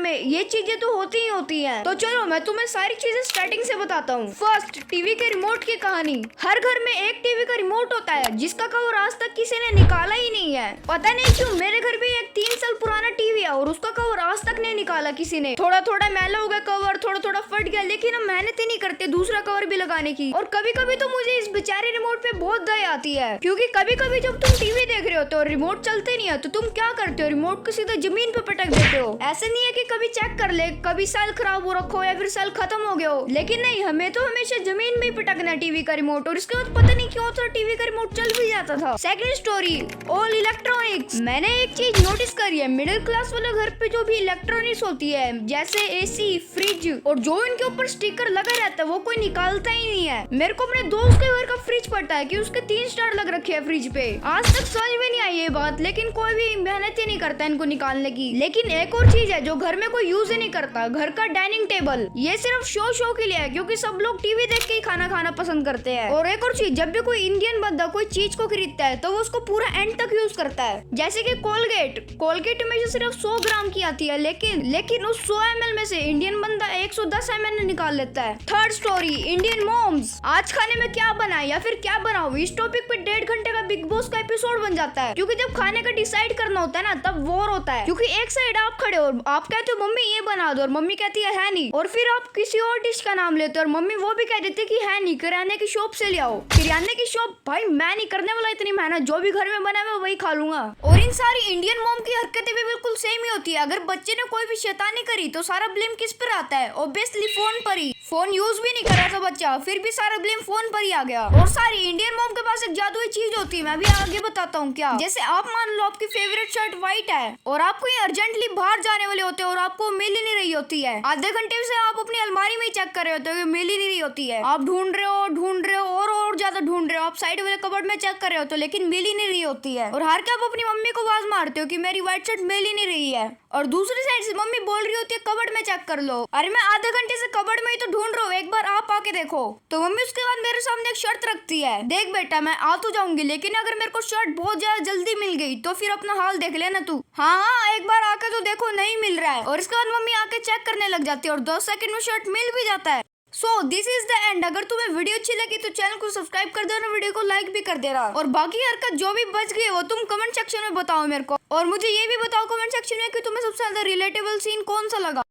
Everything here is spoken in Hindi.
में ये चीजें तो होती ही होती हैं। तो चलो मैं तुम्हें सारी चीजें स्टार्टिंग से बताता हूँ। फर्स्ट, टीवी के रिमोट की कहानी। हर घर में एक टीवी का रिमोट होता है जिसका कवर आज तक किसी ने निकाला ही नहीं है। पता नहीं क्यों मेरे घर भी एक 3 साल पुराना टीवी है और उसका कवर आज तक नहीं निकाला किसी ने। थोड़ा थोड़ा मैला हो गया कवर, थोड़ा थोड़ा फट गया, लेकिन हम मेहनत ही नहीं करते दूसरा कवर भी लगाने की। और कभी कभी तो मुझे इस बेचारे रिमोट पे बहुत दया आती है, क्योंकि कभी कभी जब तुम टीवी देख रहे होते हो और रिमोट चलते नहीं है तो तुम क्या करते हो, रिमोट को सीधा जमीन पे पटक देते हो। ऐसे नहीं है कि कभी चेक कर ले, कभी सेल खराब हो रखो या फिर सेल खत्म हो गया हो, लेकिन नहीं, हमें तो हमेशा जमीन में ही पटकना है टीवी का रिमोट। और इसके बाद पता नहीं क्यों तो टीवी का रिमोट चल भी जाता था। Second story, all electronics. मैंने एक चीज नोटिस करी है, मिडिल क्लास वाले घर पे जो भी इलेक्ट्रॉनिक्स होती है जैसे एसी, फ्रिज और जो इनके ऊपर स्टिकर लगा रहता है वो कोई निकालता ही नहीं है। मेरे को अपने दोस्त के घर का फ्रिज पता है कि उसके 3 स्टार लग रखे हैं फ्रिज पे। आज तक समझ में नहीं आई ये बात, लेकिन कोई भी मेहनत ही नहीं करता इनको निकालने की। लेकिन एक और चीज है जो घर में कोई यूज ही नहीं करता, घर का डाइनिंग टेबल। ये सिर्फ शो के लिए है, क्योंकि सब लोग टीवी देख के ही खाना खाना पसंद करते हैं। और एक और चीज, जब भी कोई इंडियन बंदा कोई चीज को खरीदता है तो वो उसको पूरा एंड तक यूज करता है। जैसे कि कोलगेट में से सिर्फ 100 ग्राम की आती है, लेकिन उस 100 ml में से इंडियन बंदा 110 ml निकाल लेता है। Third story, Indian moms. आज खाने में क्या बनाए या फिर क्या बनाओ, इस टॉपिक पे 1.5 घंटे का बिग बॉस का एपिसोड बन जाता है। क्योंकि जब खाने का डिसाइड करना होता है ना तब वॉर होता है, क्योंकि एक साइड आप खड़े हो और आप कहते हो मम्मी ये बना दो और मम्मी कहती है नहीं, और फिर आप किसी और डिश का नाम लेते हो और मम्मी वो भी कह देती है कि है नहीं, किराने की शॉप से ले आओ। किराने की शॉप, भाई मैं नहीं करने वाला इतनी मेहनत, जो भी घर में बना है वही खा लूंगा। और इन सारी इंडियन मॉम की हरकतें भी बिल्कुल सेम ही होती है। अगर बच्चे ने कोई भी शैतानी करी तो सारा ब्लेम किस पर आता है, ऑब्वियसली फोन पर ही। फोन यूज भी नहीं कर रहा था बच्चा, फिर भी सारा ब्लेम फोन पर ही आ गया। और सारी इंडियन मॉम के पास एक जादुई चीज होती है, मैं भी आगे बताता हूँ क्या। जैसे आप मान लो आपकी फेवरेट शर्ट व्हाइट है और आपको ये अर्जेंटली बाहर जाने वाले होते हैं और आपको मिल ही नहीं रही होती है। आधे घंटे से आप अपनी अलमारी में ही चेक कर रहे होते हो, मिल ही नहीं रही होती है। आप ढूंढ रहे हो और ज्यादा ढूंढ रहे हो, आप साइड वाले कबर्ड में चेक कर रहे हो लेकिन मिल ही नहीं रही होती है। और हार के आप अपनी मम्मी को आवाज मारते हो कि मेरी व्हाइट शर्ट मिल ही नहीं रही है। और दूसरी साइड से मम्मी बोल रही होती है कबर्ड में चेक कर लो। अरे मैं आधे घंटे से कबर्ड में ही तो ढूंढ रहा हूँ, एक बार आप आके देखो। तो मम्मी उसके बाद मेरे सामने एक शर्त रखती है, देख बेटा मैं आ तो जाऊंगी, लेकिन अगर मेरे को शर्ट बहुत ज्यादा जल्दी मिल गई तो फिर अपना हाल देख लेना तू। हाँ एक बार आके तो देखो नहीं मिल रहा है। और इसके बाद मम्मी आके चेक करने लग जाती है और 2 सेकंड में शर्ट मिल भी जाता है। So this is the end. अगर तुम्हें वीडियो अच्छी लगी तो चैनल को सब्सक्राइब कर देना, वीडियो को लाइक भी कर देना। और बाकी हरकत जो भी बच गई वो तुम कमेंट सेक्शन में बताओ मेरे को। और मुझे ये भी बताओ कमेंट सेक्शन में कि तुम्हें सबसे ज्यादा रिलेटेबल सीन कौन सा लगा।